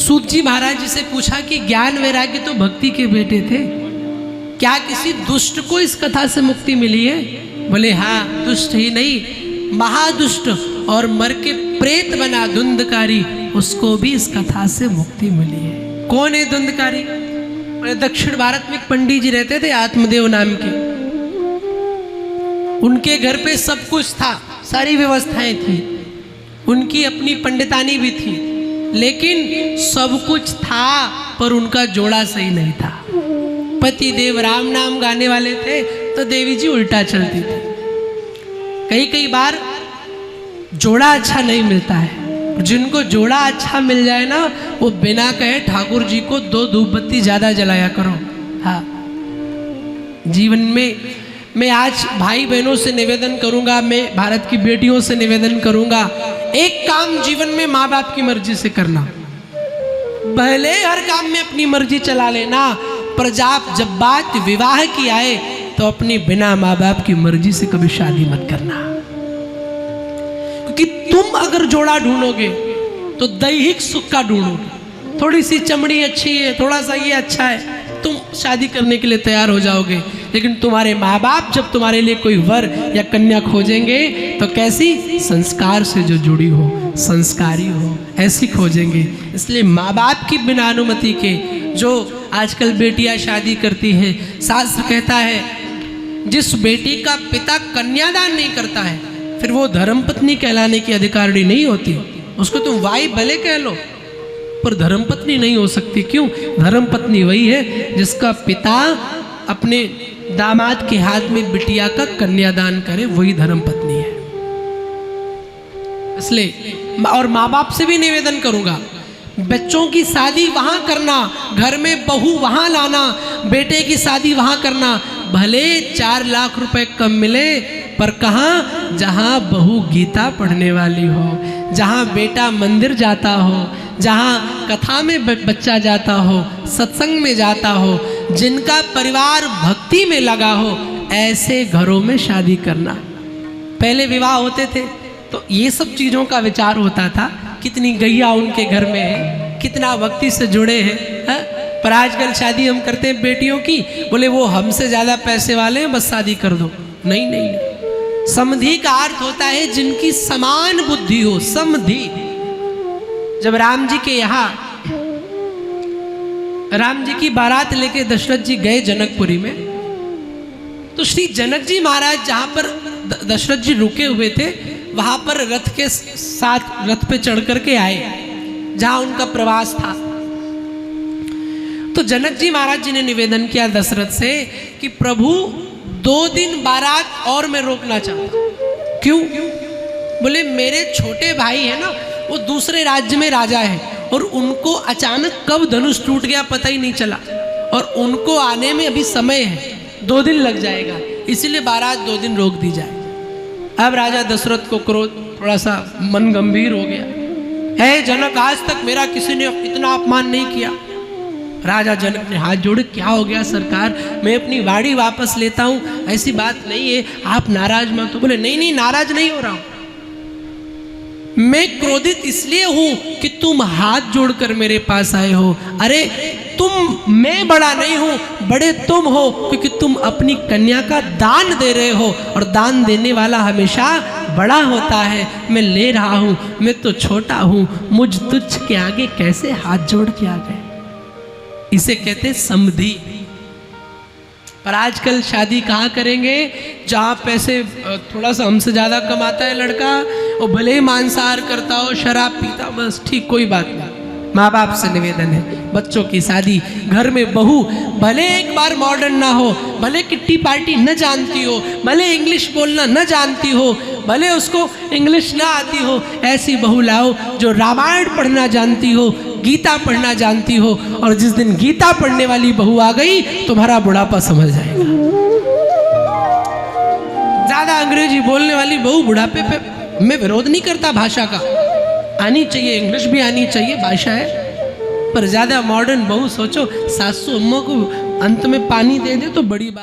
सूत जी महाराज जी से पूछा कि ज्ञान वैराग्य तो भक्ति के बेटे थे, क्या किसी दुष्ट को इस कथा से मुक्ति मिली है? बोले हाँ, दुष्ट ही नहीं, महादुष्ट और मर के प्रेत बना धुंधकारी, उसको भी इस कथा से मुक्ति मिली है। कौन है धुंधकारी? बोले दक्षिण भारत में एक पंडित जी रहते थे आत्मदेव नाम के, उनके घर पे सब कुछ था, सारी व्यवस्थाएं थी, उनकी अपनी पंडितानी भी थी, लेकिन सब कुछ था पर उनका जोड़ा सही नहीं था। पति देव राम नाम गाने वाले थे तो देवी जी उल्टा चलती थी। कई बार जोड़ा अच्छा नहीं मिलता है, जिनको जोड़ा अच्छा मिल जाए ना, वो बिना कहे ठाकुर जी को 2 धूप बत्ती ज्यादा जलाया करो। हाँ, जीवन में मैं आज भाई बहनों से निवेदन करूंगा, मैं भारत की बेटियों से निवेदन करूंगा, एक काम जीवन में माँ बाप की मर्जी से करना। पहले हर काम में अपनी मर्जी चला लेना, पर जब बात विवाह की आए तो अपनी बिना माँ बाप की मर्जी से कभी शादी मत करना। क्योंकि तुम अगर जोड़ा ढूंढोगे तो दैहिक सुख का ढूंढोगे, थोड़ी सी चमड़ी अच्छी है, थोड़ा सा ये अच्छा है, तुम शादी करने के लिए तैयार हो जाओगे। लेकिन तुम्हारे माँ बाप जब तुम्हारे लिए कोई वर या कन्या खोजेंगे तो कैसी? संस्कार से जो जुड़ी हो, संस्कारी हो, ऐसी खोजेंगे। इसलिए माँ बाप की बिना अनुमति के जो आजकल बेटियां शादी करती हैं, शास्त्र कहता है जिस बेटी का पिता कन्यादान नहीं करता है फिर वो धर्मपत्नी कहलाने की अधिकारिणी नहीं होती। उसको तुम वाई भले कह लो पर धर्मपत्नी नहीं हो सकती। क्यों? धर्मपत्नी वही है जिसका पिता अपने दामाद के हाथ में बिटिया का कन्यादान करे, वही धर्मपत्नी है। इसलिए और माँ बाप से भी निवेदन करूंगा, बच्चों की शादी वहां करना, घर में बहू वहां लाना, बेटे की शादी वहां करना, भले 4 लाख रुपए कम मिले पर कहाँ? जहां बहू गीता पढ़ने वाली हो, जहां बेटा मंदिर जाता हो, जहाँ कथा में बच्चा जाता हो, सत्संग में जाता हो, जिनका परिवार भक्ति में लगा हो, ऐसे घरों में शादी करना। पहले विवाह होते थे तो ये सब चीज़ों का विचार होता था, कितनी गैया उनके घर में है, कितना भक्ति से जुड़े हैं, है? पर आजकल शादी हम करते हैं बेटियों की, बोले वो हमसे ज़्यादा पैसे वाले हैं, बस शादी कर दो। नहीं नहीं, समधि का अर्थ होता है जिनकी समान बुद्धि हो, समधि। जब राम जी के यहाँ राम जी की बारात लेके दशरथ जी गए जनकपुरी में, तो श्री जनक जी महाराज जहां पर दशरथ जी रुके हुए थे वहां पर रथ के साथ रथ पे चढ़ करके आए जहां उनका प्रवास था। तो जनक जी महाराज जी ने निवेदन किया दशरथ से कि प्रभु 2 दिन बारात और मैं रोकना चाहता हूं। क्यों? बोले मेरे छोटे भाई है ना, वो दूसरे राज्य में राजा है और उनको अचानक कब धनुष टूट गया पता ही नहीं चला, और उनको आने में अभी समय है, 2 दिन लग जाएगा, इसीलिए बारात 2 दिन रोक दी जाए। अब राजा दशरथ को क्रोध, थोड़ा सा मन गंभीर हो गया, है जनक आज तक मेरा किसी ने इतना अपमान नहीं किया। राजा जनक ने हाथ जोड़े, क्या हो गया सरकार, मैं अपनी वाड़ी वापस लेता हूँ, ऐसी बात नहीं है, आप नाराज मत हो। बोले नहीं नहीं, नाराज नहीं हो रहा हूं, मैं क्रोधित इसलिए हूं कि तुम हाथ जोड़कर मेरे पास आए हो। अरे मैं बड़ा नहीं हूं, बड़े तुम हो, क्योंकि तुम अपनी कन्या का दान दे रहे हो और दान देने वाला हमेशा बड़ा होता है। मैं ले रहा हूं, मैं तो छोटा हूं, मुझ तुच्छ के आगे कैसे हाथ जोड़ के आ गए। इसे कहते समधि। पर आजकल शादी कहाँ करेंगे? जहाँ पैसे थोड़ा सा हमसे ज़्यादा कमाता है लड़का, और भले ही मांसाहार करता हो, शराब पीता, बस ठीक, कोई बात नहीं। माँ बाप से निवेदन है, बच्चों की शादी, घर में बहू भले एक बार मॉडर्न ना हो, भले किट्टी पार्टी न जानती हो, भले इंग्लिश बोलना न जानती हो, भले उसको इंग्लिश ना आती हो, ऐसी बहू लाओ जो रामायण पढ़ना जानती हो, गीता पढ़ना जानती हो। और जिस दिन गीता पढ़ने वाली बहू आ गई तुम्हारा बुढ़ापा समझ जाएगा। ज्यादा अंग्रेजी बोलने वाली बहू बुढ़ापे पे, मैं विरोध नहीं करता भाषा का, आनी चाहिए, इंग्लिश भी आनी चाहिए, भाषा है, पर ज्यादा मॉडर्न बहू सोचो, सासू अम्मा को अंत में पानी दे दे तो बड़ी बात।